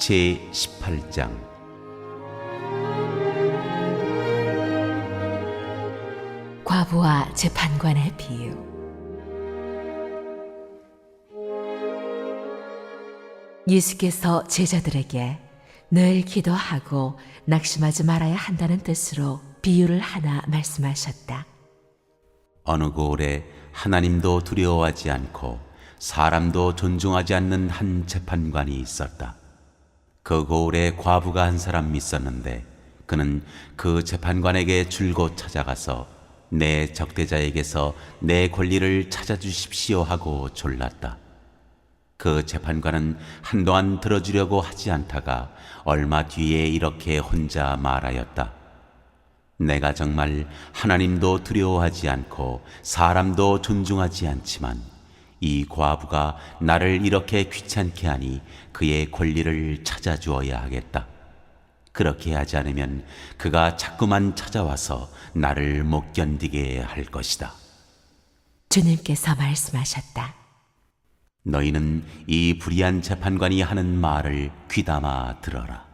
제18장. 과부와 재판관의 비유. 예수께서 제자들에게 늘 기도하고 낙심하지 말아야 한다는 뜻으로 비유를 하나 말씀하셨다. 어느 고을에 하나님도 두려워하지 않고 사람도 존중하지 않는 한 재판관이 있었다. 그 고을에 과부가 한 사람 있었는데 그는 그 재판관에게 줄곧 찾아가서 내 적대자에게서 내 권리를 찾아주십시오 하고 졸랐다. 그 재판관은 한동안 들어주려고 하지 않다가 얼마 뒤에 이렇게 혼자 말하였다. 내가 정말 하나님도 두려워하지 않고 사람도 존중하지 않지만 이 과부가 나를 이렇게 귀찮게 하니 그의 권리를 찾아주어야 하겠다. 그렇게 하지 않으면 그가 자꾸만 찾아와서 나를 못 견디게 할 것이다. 주님께서 말씀하셨다. 너희는 이 불의한 재판관이 하는 말을 귀담아 들어라.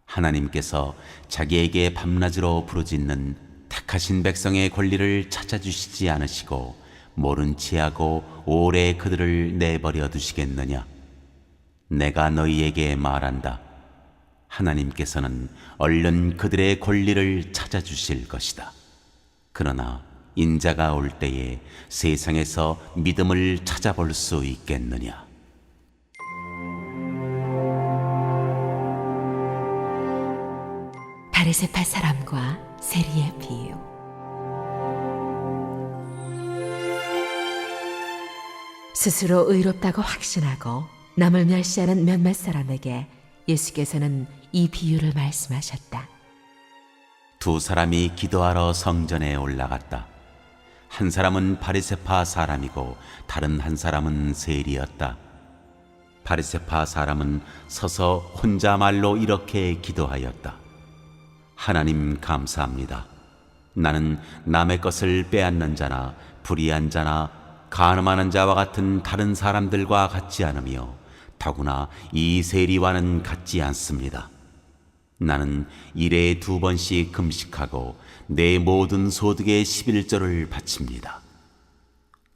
하나님께서 자기에게 밤낮으로 부르짖는 택하신 백성의 권리를 찾아주시지 않으시고 모른 체하고 오래 그들을 내버려 두시겠느냐? 내가 너희에게 말한다. 하나님께서는 얼른 그들의 권리를 찾아주실 것이다. 그러나 인자가 올 때에 세상에서 믿음을 찾아볼 수 있겠느냐? 바리새파 사람과 세리의 비유. 스스로 의롭다고 확신하고 남을 멸시하는 몇몇 사람에게 예수께서는 이 비유를 말씀하셨다. 두 사람이 기도하러 성전에 올라갔다. 한 사람은 바리새파 사람이고 다른 한 사람은 세리였다. 바리새파 사람은 서서 혼자 말로 이렇게 기도하였다. 하나님 감사합니다. 나는 남의 것을 빼앗는 자나 불의한 자나 간음하는 자와 같은 다른 사람들과 같지 않으며 더구나 이 세리와는 같지 않습니다. 나는 일에 2번씩 금식하고 내 모든 소득의 11조를 바칩니다.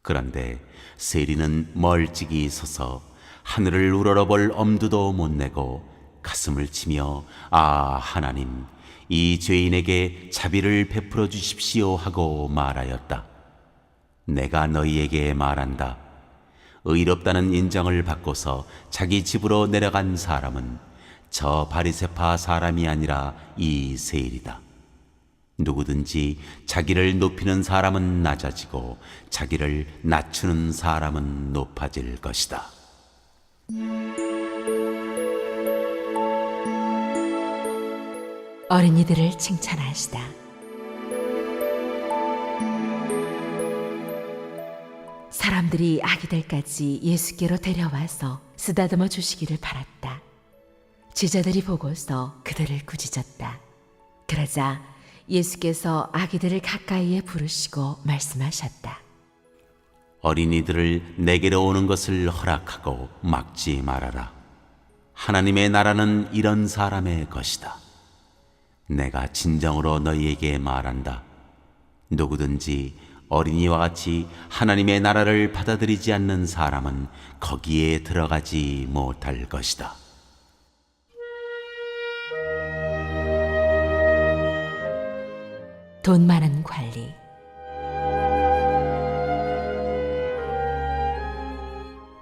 그런데 세리는 멀찍이 서서 하늘을 우러러볼 엄두도 못 내고 가슴을 치며 아 하나님 이 죄인에게 자비를 베풀어 주십시오 하고 말하였다. 내가 너희에게 말한다. 의롭다는 인정을 받고서 자기 집으로 내려간 사람은 저 바리새파 사람이 아니라 이 세리다. 누구든지 자기를 높이는 사람은 낮아지고 자기를 낮추는 사람은 높아질 것이다. 어린이들을 칭찬하시다. 사람들이 아기들까지 예수께로 데려와서 쓰다듬어 주시기를 바랐다. 제자들이 보고서 그들을 꾸짖었다. 그러자 예수께서 아기들을 가까이에 부르시고 말씀하셨다. 어린이들을 내게로 오는 것을 허락하고 막지 말아라. 하나님의 나라는 이런 사람의 것이다. 내가 진정으로 너희에게 말한다. 누구든지 어린이와 같이 하나님의 나라를 받아들이지 않는 사람은 거기에 들어가지 못할 것이다. 돈 많은 관리.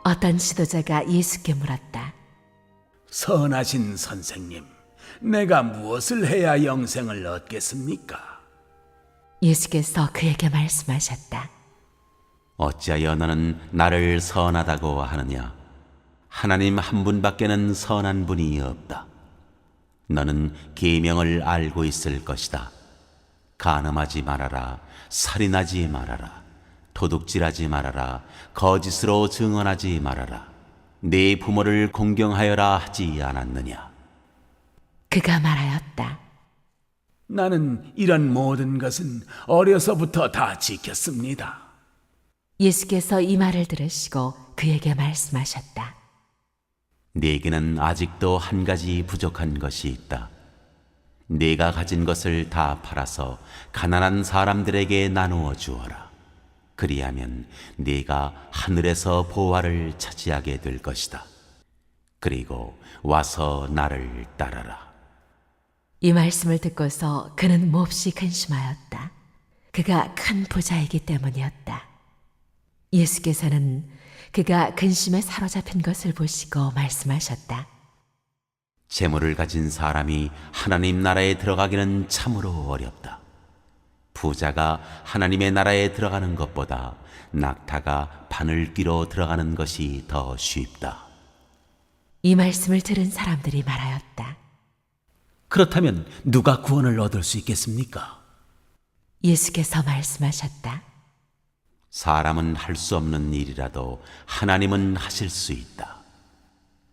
어떤 지도자가 예수께 물었다. 선하신 선생님, 내가 무엇을 해야 영생을 얻겠습니까? 예수께서 그에게 말씀하셨다. 어찌하여 너는 나를 선하다고 하느냐? 하나님 한 분밖에는 선한 분이 없다. 너는 계명을 알고 있을 것이다. 간음하지 말아라, 살인하지 말아라, 도둑질하지 말아라, 거짓으로 증언하지 말아라, 네 부모를 공경하여라 하지 않았느냐? 그가 말하였다. 나는 이런 모든 것은 어려서부터 다 지켰습니다. 예수께서 이 말을 들으시고 그에게 말씀하셨다. 네게는 아직도 한 가지 부족한 것이 있다. 네가 가진 것을 다 팔아서 가난한 사람들에게 나누어 주어라. 그리하면 네가 하늘에서 보화를 차지하게 될 것이다. 그리고 와서 나를 따르라. 이 말씀을 듣고서 그는 몹시 근심하였다. 그가 큰 부자이기 때문이었다. 예수께서는 그가 근심에 사로잡힌 것을 보시고 말씀하셨다. 재물을 가진 사람이 하나님 나라에 들어가기는 참으로 어렵다. 부자가 하나님의 나라에 들어가는 것보다 낙타가 바늘 끼로 들어가는 것이 더 쉽다. 이 말씀을 들은 사람들이 말하였다. 그렇다면 누가 구원을 얻을 수 있겠습니까? 예수께서 말씀하셨다. 사람은 할 수 없는 일이라도 하나님은 하실 수 있다.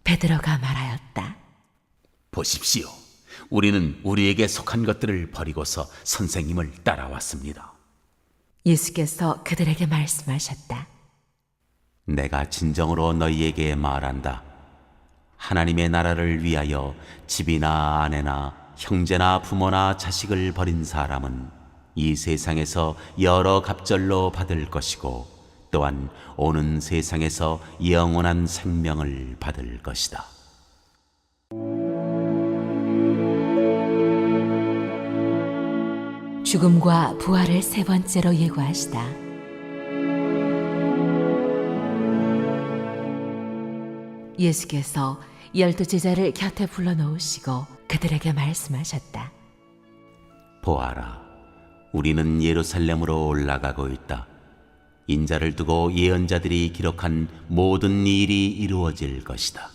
베드로가 말하였다. 보십시오. 우리는 우리에게 속한 것들을 버리고서 선생님을 따라왔습니다. 예수께서 그들에게 말씀하셨다. 내가 진정으로 너희에게 말한다. 하나님의 나라를 위하여 집이나 아내나 형제나 부모나 자식을 버린 사람은 이 세상에서 여러 갑절로 받을 것이고 또한 오는 세상에서 영원한 생명을 받을 것이다. 죽음과 부활을 세 번째로 예고하시다. 예수께서 12 제자를 곁에 불러놓으시고 그들에게 말씀하셨다. 보아라, 우리는 예루살렘으로 올라가고 있다. 인자를 두고 예언자들이 기록한 모든 일이 이루어질 것이다.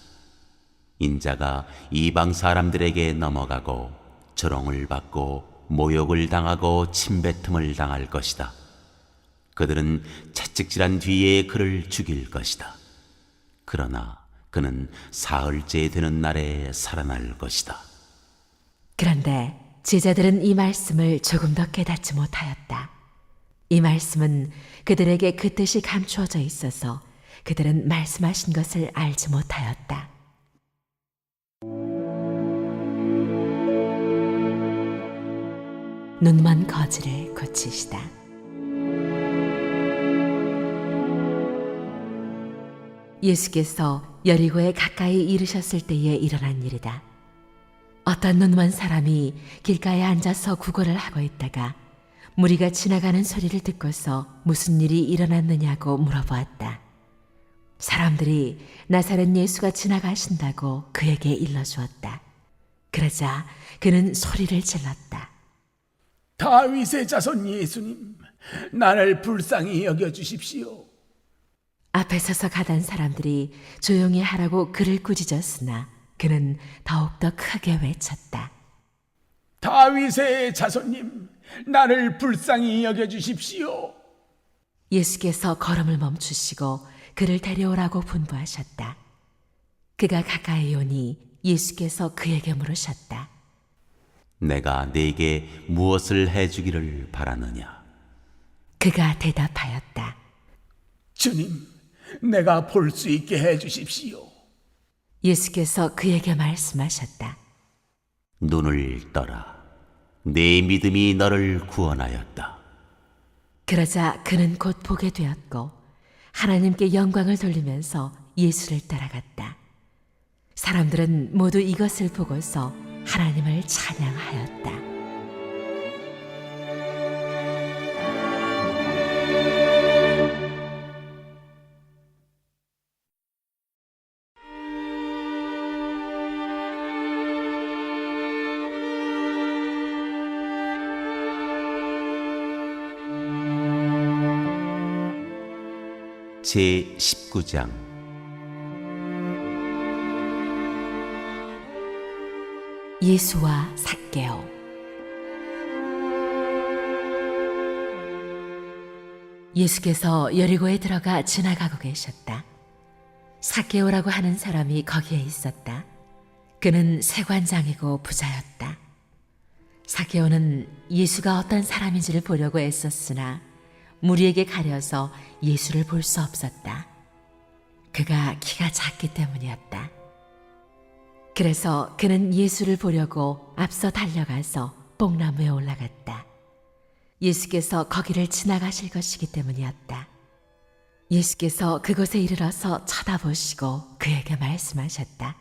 인자가 이방 사람들에게 넘어가고 조롱을 받고 모욕을 당하고 침뱉음을 당할 것이다. 그들은 채찍질한 뒤에 그를 죽일 것이다. 그러나 그는 사흘째 되는 날에 살아날 것이다. 그런데 제자들은 이 말씀을 조금 더 깨닫지 못하였다. 이 말씀은 그들에게 그 뜻이 감추어져 있어서 그들은 말씀하신 것을 알지 못하였다. 눈먼 거지를 고치시다. 예수께서 여리고에 가까이 이르셨을 때에 일어난 일이다. 어떤 눈먼 사람이 길가에 앉아서 구걸을 하고 있다가 무리가 지나가는 소리를 듣고서 무슨 일이 일어났느냐고 물어보았다. 사람들이 나사렛 예수가 지나가신다고 그에게 일러주었다. 그러자 그는 소리를 질렀다. 다윗의 자손 예수님, 나를 불쌍히 여겨주십시오. 앞에 서서 가던 사람들이 조용히 하라고 그를 꾸짖었으나 그는 더욱더 크게 외쳤다. 다윗의 자손님, 나를 불쌍히 여겨주십시오. 예수께서 걸음을 멈추시고 그를 데려오라고 분부하셨다. 그가 가까이 오니 예수께서 그에게 물으셨다. 내가 네게 무엇을 해주기를 바라느냐? 그가 대답하였다. 주님, 내가 볼 수 있게 해주십시오. 예수께서 그에게 말씀하셨다. 눈을 떠라. 네 믿음이 너를 구원하였다. 그러자 그는 곧 보게 되었고 하나님께 영광을 돌리면서 예수를 따라갔다. 사람들은 모두 이것을 보고서 하나님을 찬양하였다. 제 19장 예수와 삭개오. 예수께서 여리고에 들어가 지나가고 계셨다. 삭개오라고 하는 사람이 거기에 있었다. 그는 세관장이고 부자였다. 삭개오는 예수가 어떤 사람인지를 보려고 애썼으나 무리에게 가려서 예수를 볼 수 없었다. 그가 키가 작기 때문이었다. 그래서 그는 예수를 보려고 앞서 달려가서 뽕나무에 올라갔다. 예수께서 거기를 지나가실 것이기 때문이었다. 예수께서 그곳에 이르러서 쳐다보시고 그에게 말씀하셨다.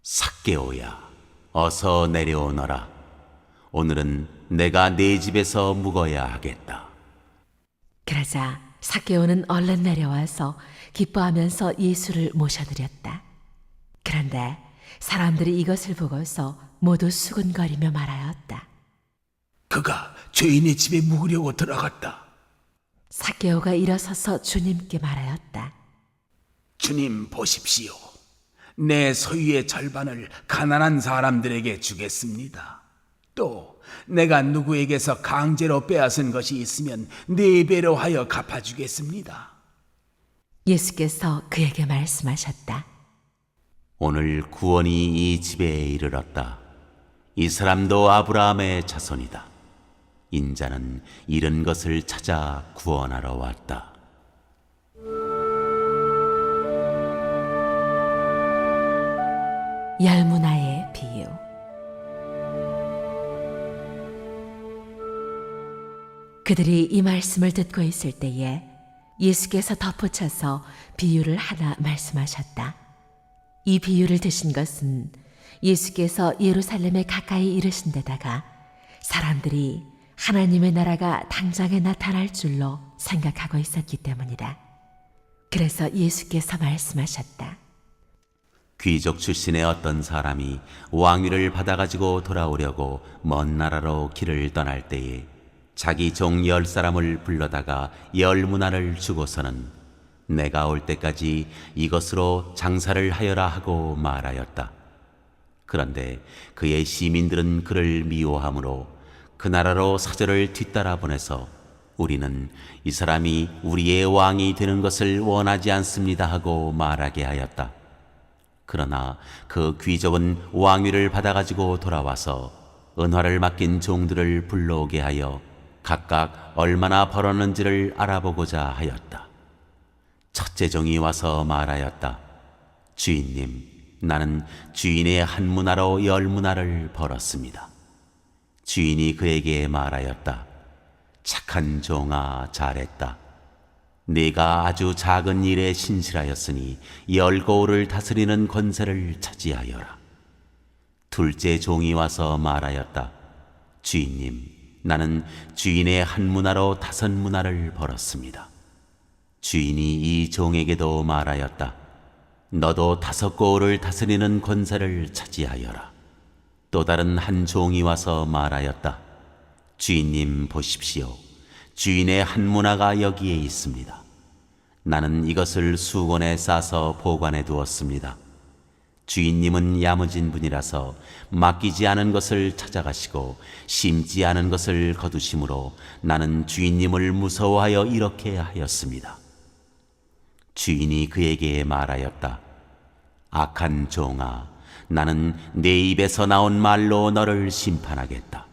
삭개오야, 어서 내려오너라. 오늘은 내가 네 집에서 묵어야 하겠다. 그러자 삭개오는 얼른 내려와서 기뻐하면서 예수를 모셔드렸다. 그런데 사람들이 이것을 보고서 모두 수군거리며 말하였다. 그가 죄인의 집에 묵으려고 들어갔다. 삭개오가 일어서서 주님께 말하였다. 주님 보십시오. 내 소유의 절반을 가난한 사람들에게 주겠습니다. 또 내가 누구에게서 강제로 빼앗은 것이 있으면 4배로 하여 갚아주겠습니다. 예수께서 그에게 말씀하셨다. 오늘 구원이 이 집에 이르렀다. 이 사람도 아브라함의 자손이다. 인자는 잃은 것을 찾아 구원하러 왔다. 열문화의 비유. 그들이 이 말씀을 듣고 있을 때에 예수께서 덧붙여서 비유를 하나 말씀하셨다. 이 비유를 드신 것은 예수께서 예루살렘에 가까이 이르신 데다가 사람들이 하나님의 나라가 당장에 나타날 줄로 생각하고 있었기 때문이다. 그래서 예수께서 말씀하셨다. 귀족 출신의 어떤 사람이 왕위를 받아가지고 돌아오려고 먼 나라로 길을 떠날 때에 자기 종 10사람을 불러다가 10문화를 주고서는 내가 올 때까지 이것으로 장사를 하여라 하고 말하였다. 그런데 그의 시민들은 그를 미워하므로 그 나라로 사절을 뒤따라 보내서 우리는 이 사람이 우리의 왕이 되는 것을 원하지 않습니다 하고 말하게 하였다. 그러나 그 귀족은 왕위를 받아가지고 돌아와서 은화를 맡긴 종들을 불러오게 하여 각각 얼마나 벌었는지를 알아보고자 하였다. 첫째 종이 와서 말하였다. 주인님, 나는 주인의 1문화로 10문화를 벌었습니다. 주인이 그에게 말하였다. 착한 종아, 잘했다. 네가 아주 작은 일에 신실하였으니 10고을을 다스리는 권세를 차지하여라. 둘째 종이 와서 말하였다. 주인님, 나는 주인의 1문화로 5문화를 벌었습니다. 주인이 이 종에게도 말하였다. 너도 5고을을 다스리는 권세를 차지하여라. 또 다른 한 종이 와서 말하였다. 주인님 보십시오. 주인의 1문화가 여기에 있습니다. 나는 이것을 수건에 싸서 보관해 두었습니다. 주인님은 야무진 분이라서 맡기지 않은 것을 찾아가시고 심지 않은 것을 거두심으로 나는 주인님을 무서워하여 이렇게 하였습니다. 주인이 그에게 말하였다. 악한 종아, 나는 내 입에서 나온 말로 너를 심판하겠다.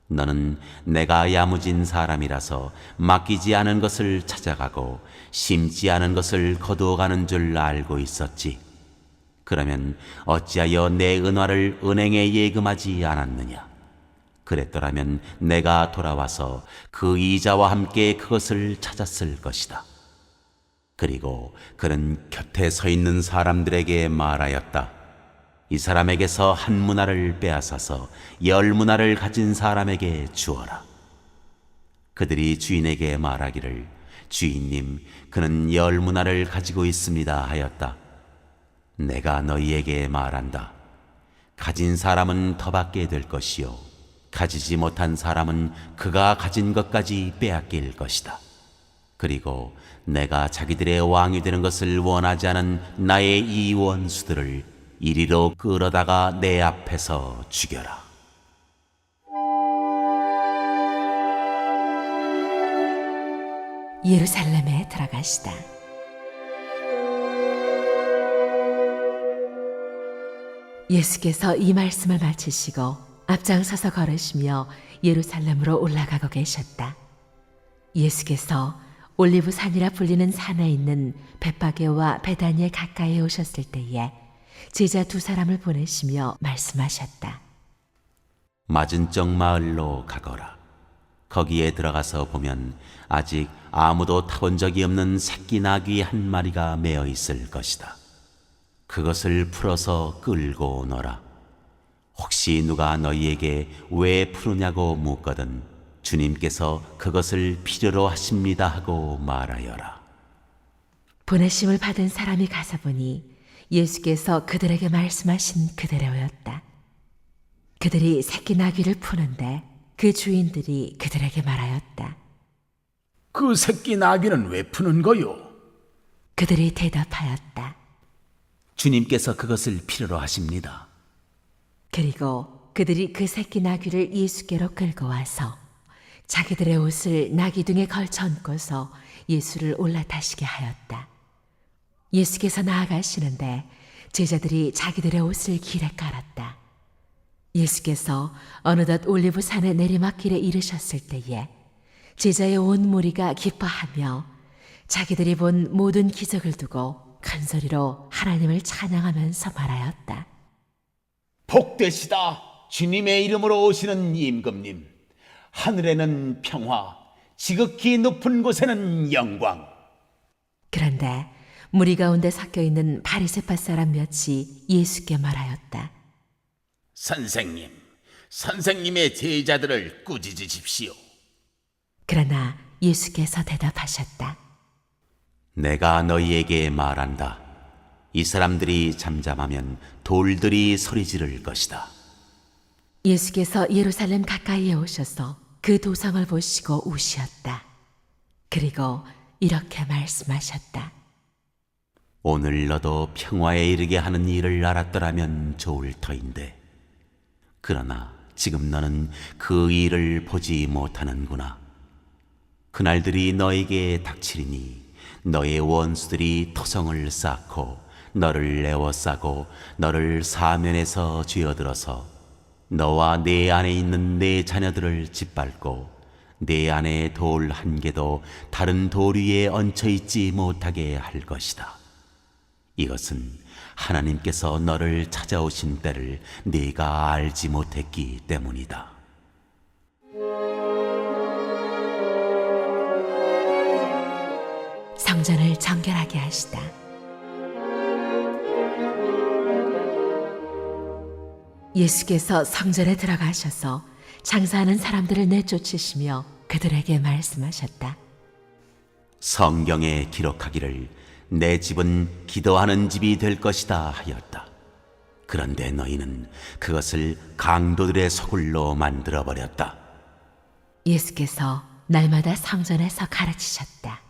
너는 내가 야무진 사람이라서 맡기지 않은 것을 찾아가고 심지 않은 것을 거두어가는 줄 알고 있었지. 그러면 어찌하여 내 은화를 은행에 예금하지 않았느냐? 그랬더라면 내가 돌아와서 그 이자와 함께 그것을 찾았을 것이다. 그리고 그는 곁에 서 있는 사람들에게 말하였다. 이 사람에게서 1문화를 빼앗아서 10문화를 가진 사람에게 주어라. 그들이 주인에게 말하기를 주인님, 그는 10문화를 가지고 있습니다 하였다. 내가 너희에게 말한다. 가진 사람은 더 받게 될 것이요 가지지 못한 사람은 그가 가진 것까지 빼앗길 것이다. 그리고 내가 자기들의 왕이 되는 것을 원하지 않은 나의 이 원수들을 이리로 끌어다가 내 앞에서 죽여라. 예루살렘에 들어가시다. 예수께서 이 말씀을 마치시고 앞장서서 걸으시며 예루살렘으로 올라가고 계셨다. 예수께서 올리브산이라 불리는 산에 있는 벳바게와 베다니에 가까이 오셨을 때에 제자 두 사람을 보내시며 말씀하셨다. 맞은쪽 마을로 가거라. 거기에 들어가서 보면 아직 아무도 타본 적이 없는 새끼 나귀 한 마리가 매어 있을 것이다. 그것을 풀어서 끌고 오너라. 혹시 누가 너희에게 왜 푸느냐고 묻거든 주님께서 그것을 필요로 하십니다 하고 말하여라. 보내심을 받은 사람이 가서 보니 예수께서 그들에게 말씀하신 그대로였다. 그들이 새끼 나귀를 푸는데 그 주인들이 그들에게 말하였다. 그 새끼 나귀는 왜 푸는 거요? 그들이 대답하였다. 주님께서 그것을 필요로 하십니다. 그리고 그들이 그 새끼 나귀를 예수께로 끌고 와서 자기들의 옷을 나귀 등에 걸쳐 얹고서 예수를 올라타시게 하였다. 예수께서 나아가시는데 제자들이 자기들의 옷을 길에 깔았다. 예수께서 어느덧 올리브 산의 내리막길에 이르셨을 때에 제자의 온 무리가 기뻐하며 자기들이 본 모든 기적을 두고 큰 소리로 하나님을 찬양하면서 말하였다. 복되시다. 주님의 이름으로 오시는 임금님. 하늘에는 평화, 지극히 높은 곳에는 영광. 그런데 무리 가운데 섞여 있는 바리새파 사람 몇이 예수께 말하였다. 선생님, 선생님의 제자들을 꾸짖으십시오. 그러나 예수께서 대답하셨다. 내가 너희에게 말한다. 이 사람들이 잠잠하면 돌들이 소리 지를 것이다. 예수께서 예루살렘 가까이에 오셔서 그 도성을 보시고 우시었다. 그리고 이렇게 말씀하셨다. 오늘 너도 평화에 이르게 하는 일을 알았더라면 좋을 터인데 그러나 지금 너는 그 일을 보지 못하는구나. 그날들이 너에게 닥치리니 너의 원수들이 토성을 쌓고 너를 에워싸고 너를 사면에서 쥐어들어서 너와 내 안에 있는 내 자녀들을 짓밟고 내 안에 돌 한 개도 다른 돌 위에 얹혀 있지 못하게 할 것이다. 이것은 하나님께서 너를 찾아오신 때를 네가 알지 못했기 때문이다. 성전을 정결하게 하시다. 예수께서 성전에 들어가셔서 장사하는 사람들을 내쫓으시며 그들에게 말씀하셨다. 성경에 기록하기를 내 집은 기도하는 집이 될 것이다 하였다. 그런데 너희는 그것을 강도들의 소굴로 만들어버렸다. 예수께서 날마다 성전에서 가르치셨다.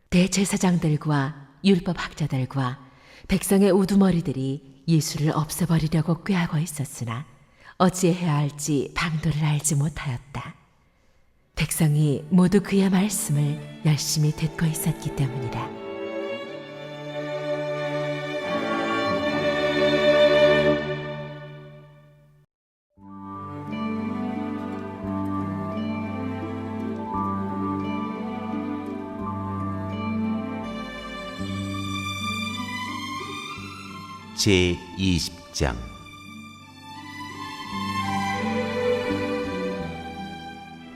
대제사장들과 율법학자들과 백성의 우두머리들이 예수를 없애버리려고 꾀하고 있었으나 어찌해야 할지 방도를 알지 못하였다. 백성이 모두 그의 말씀을 열심히 듣고 있었기 때문이다. 제20장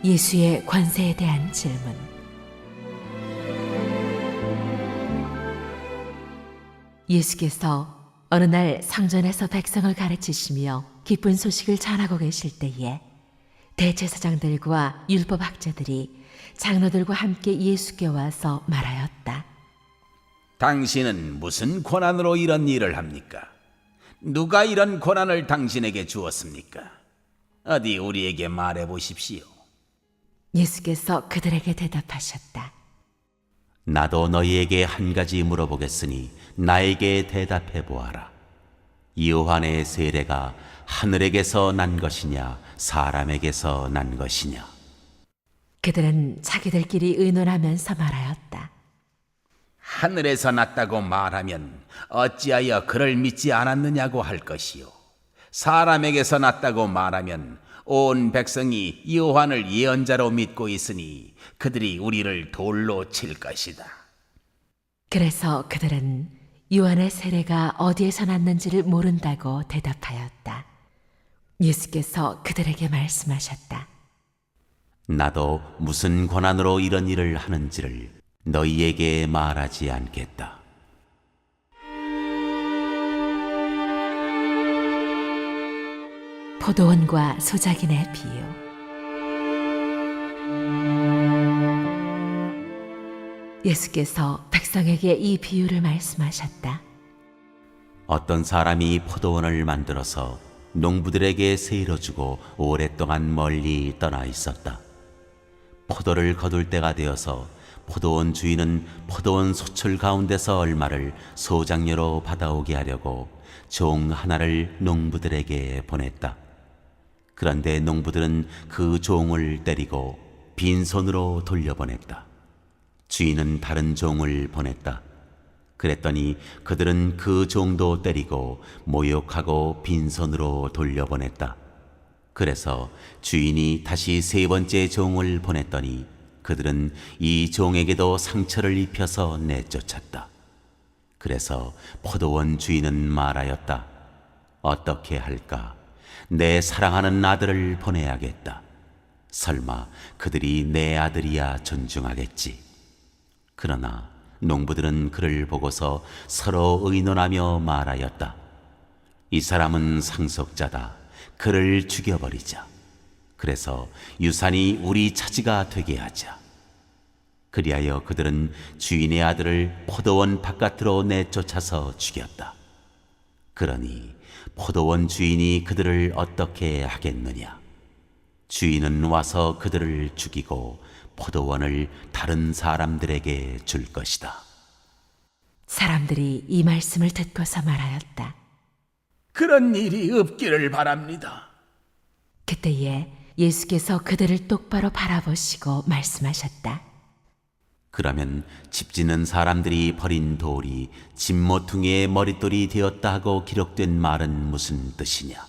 예수의 권세에 대한 질문. 예수께서 어느 날 성전에서 백성을 가르치시며 기쁜 소식을 전하고 계실 때에 대제사장들과 율법학자들이 장로들과 함께 예수께 와서 말하였다. 당신은 무슨 권한으로 이런 일을 합니까? 누가 이런 권한을 당신에게 주었습니까? 어디 우리에게 말해 보십시오. 예수께서 그들에게 대답하셨다. 나도 너희에게 한 가지 물어보겠으니 나에게 대답해 보아라. 요한의 세례가 하늘에게서 난 것이냐 사람에게서 난 것이냐? 그들은 자기들끼리 의논하면서 말하였다. 하늘에서 났다고 말하면 어찌하여 그를 믿지 않았느냐고 할 것이요. 사람에게서 났다고 말하면 온 백성이 요한을 예언자로 믿고 있으니 그들이 우리를 돌로 칠 것이다. 그래서 그들은 요한의 세례가 어디에서 났는지를 모른다고 대답하였다. 예수께서 그들에게 말씀하셨다. 나도 무슨 권한으로 이런 일을 하는지를 너희에게 말하지 않겠다. 포도원과 소작인의 비유. 예수께서 백성에게 이 비유를 말씀하셨다. 어떤 사람이 포도원을 만들어서 농부들에게 세일을 주고 오랫동안 멀리 떠나 있었다. 포도를 거둘 때가 되어서 포도원 주인은 포도원 소출 가운데서 얼마를 소장료로 받아오게 하려고 종 하나를 농부들에게 보냈다. 그런데 농부들은 그 종을 때리고 빈손으로 돌려보냈다. 주인은 다른 종을 보냈다. 그랬더니 그들은 그 종도 때리고 모욕하고 빈손으로 돌려보냈다. 그래서 주인이 다시 세 번째 종을 보냈더니 그들은 이 종에게도 상처를 입혀서 내쫓았다. 그래서 포도원 주인은 말하였다. 어떻게 할까? 내 사랑하는 아들을 보내야겠다. 설마 그들이 내 아들이야 존중하겠지. 그러나 농부들은 그를 보고서 서로 의논하며 말하였다. 이 사람은 상속자다. 그를 죽여버리자. 그래서 유산이 우리 차지가 되게 하자. 그리하여 그들은 주인의 아들을 포도원 바깥으로 내쫓아서 죽였다. 그러니 포도원 주인이 그들을 어떻게 하겠느냐? 주인은 와서 그들을 죽이고 포도원을 다른 사람들에게 줄 것이다. 사람들이 이 말씀을 듣고서 말하였다. 그런 일이 없기를 바랍니다. 그때에 예수께서 그들을 똑바로 바라보시고 말씀하셨다. 그러면 집 짓는 사람들이 버린 돌이 집모퉁이의 머릿돌이 되었다 하고 기록된 말은 무슨 뜻이냐?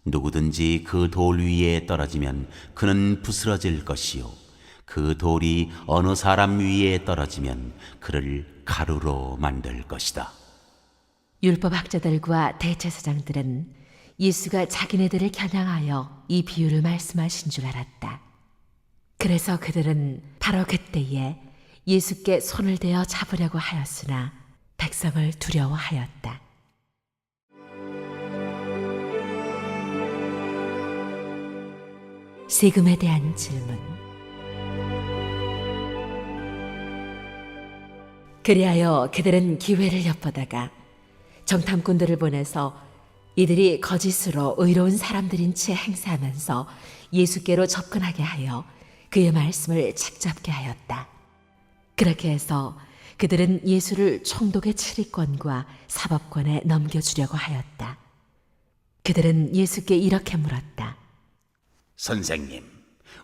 누구든지 그 돌 위에 떨어지면 그는 부스러질 것이요 그 돌이 어느 사람 위에 떨어지면 그를 가루로 만들 것이다. 율법학자들과 대제사장들은 예수가 자기네들을 겨냥하여 이 비유를 말씀하신 줄 알았다. 그래서 그들은 바로 그때에 예수께 손을 대어 잡으려고 하였으나 백성을 두려워하였다. 세금에 대한 질문. 그리하여 그들은 기회를 엿보다가 정탐꾼들을 보내서 이들이 거짓으로 의로운 사람들인 채 행세하면서 예수께로 접근하게 하여 그의 말씀을 책잡게 하였다. 그렇게 해서 그들은 예수를 총독의 치리권과 사법권에 넘겨주려고 하였다. 그들은 예수께 이렇게 물었다. 선생님,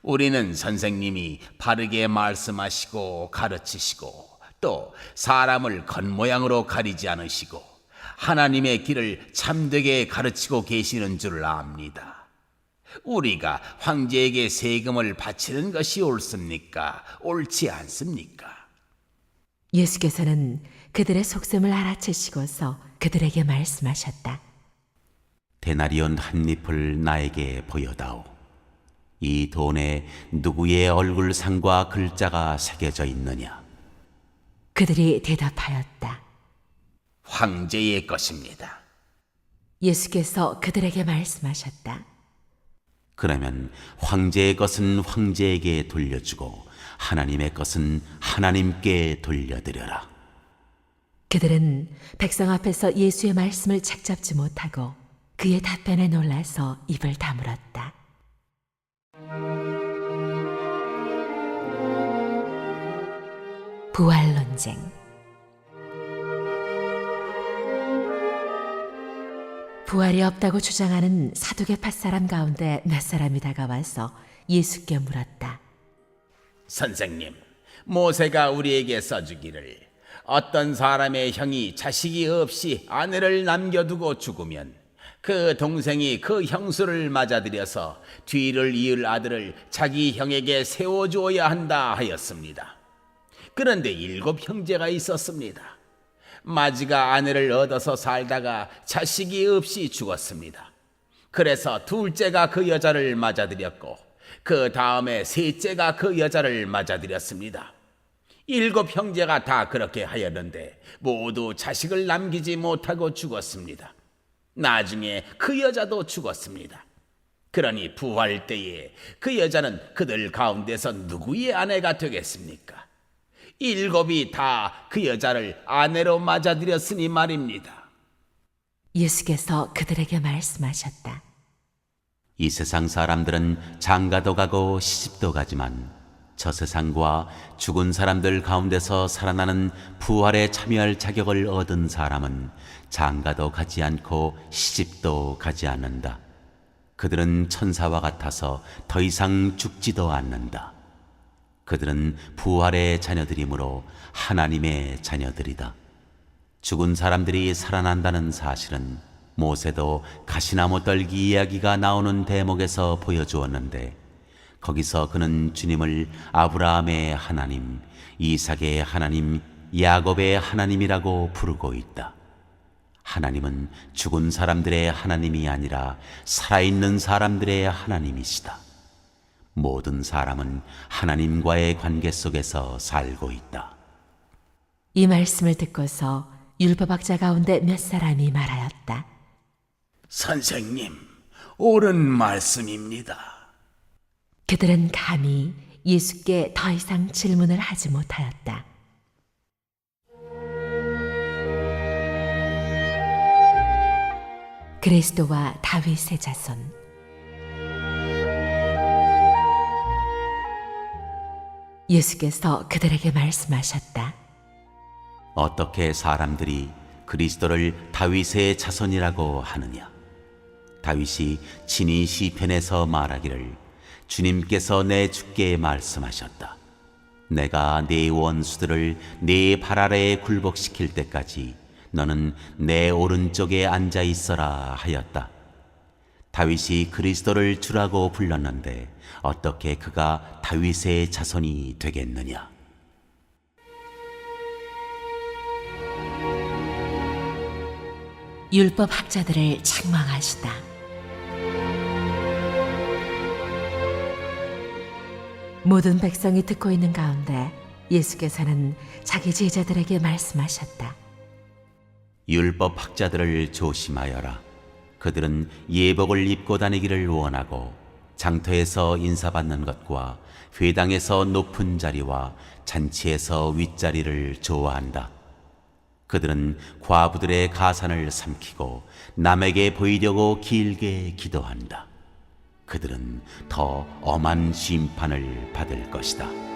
우리는 선생님이 바르게 말씀하시고 가르치시고 또 사람을 겉모양으로 가리지 않으시고 하나님의 길을 참되게 가르치고 계시는 줄 압니다. 우리가 황제에게 세금을 바치는 것이 옳습니까? 옳지 않습니까? 예수께서는 그들의 속셈을 알아채시고서 그들에게 말씀하셨다. 데나리온 한 잎을 나에게 보여다오. 이 돈에 누구의 얼굴상과 글자가 새겨져 있느냐? 그들이 대답하였다. 황제의 것입니다. 예수께서 그들에게 말씀하셨다. 그러면 황제의 것은 황제에게 돌려주고 하나님의 것은 하나님께 돌려드려라. 그들은 백성 앞에서 예수의 말씀을 책잡지 못하고 그의 답변에 놀라서 입을 다물었다. 부활 논쟁. 부활이 없다고 주장하는 사두개파 사람 가운데 몇 사람이 다가와서 예수께 물었다. 선생님, 모세가 우리에게 써주기를 어떤 사람의 형이 자식이 없이 아내를 남겨두고 죽으면 그 동생이 그 형수를 맞아들여서 뒤를 이을 아들을 자기 형에게 세워주어야 한다 하였습니다. 그런데 7 형제가 있었습니다. 마지가 아내를 얻어서 살다가 자식이 없이 죽었습니다. 그래서 둘째가 그 여자를 맞아들였고 그 다음에 셋째가 그 여자를 맞아들였습니다. 7 형제가 다 그렇게 하였는데 모두 자식을 남기지 못하고 죽었습니다. 나중에 그 여자도 죽었습니다. 그러니 부활 때에 그 여자는 그들 가운데서 누구의 아내가 되겠습니까? 7이 다 그 여자를 아내로 맞아들였으니 말입니다. 예수께서 그들에게 말씀하셨다. 이 세상 사람들은 장가도 가고 시집도 가지만 저 세상과 죽은 사람들 가운데서 살아나는 부활에 참여할 자격을 얻은 사람은 장가도 가지 않고 시집도 가지 않는다. 그들은 천사와 같아서 더 이상 죽지도 않는다. 그들은 부활의 자녀들이므로 하나님의 자녀들이다. 죽은 사람들이 살아난다는 사실은 모세도 가시나무 떨기 이야기가 나오는 대목에서 보여주었는데 거기서 그는 주님을 아브라함의 하나님, 이삭의 하나님, 야곱의 하나님이라고 부르고 있다. 하나님은 죽은 사람들의 하나님이 아니라 살아있는 사람들의 하나님이시다. 모든 사람은 하나님과의 관계 속에서 살고 있다. 이 말씀을 듣고서 율법학자 가운데 몇 사람이 말하였다. 선생님, 옳은 말씀입니다. 그들은 감히 예수께 더 이상 질문을 하지 못하였다. 그리스도와 다윗의 자손. 예수께서 그들에게 말씀하셨다. 어떻게 사람들이 그리스도를 다윗의 자손이라고 하느냐? 다윗이 친히 시편에서 말하기를 주님께서 내 주께 말씀하셨다. 내가 네 원수들을 네 발 아래에 굴복시킬 때까지 너는 내 오른쪽에 앉아 있어라 하였다. 다윗이 그리스도를 주라고 불렀는데 어떻게 그가 다윗의 자손이 되겠느냐? 율법 학자들을 책망하시다. 모든 백성이 듣고 있는 가운데 예수께서는 자기 제자들에게 말씀하셨다. 율법 학자들을 조심하여라. 그들은 예복을 입고 다니기를 원하고 장터에서 인사받는 것과 회당에서 높은 자리와 잔치에서 윗자리를 좋아한다. 그들은 과부들의 가산을 삼키고 남에게 보이려고 길게 기도한다. 그들은 더 엄한 심판을 받을 것이다.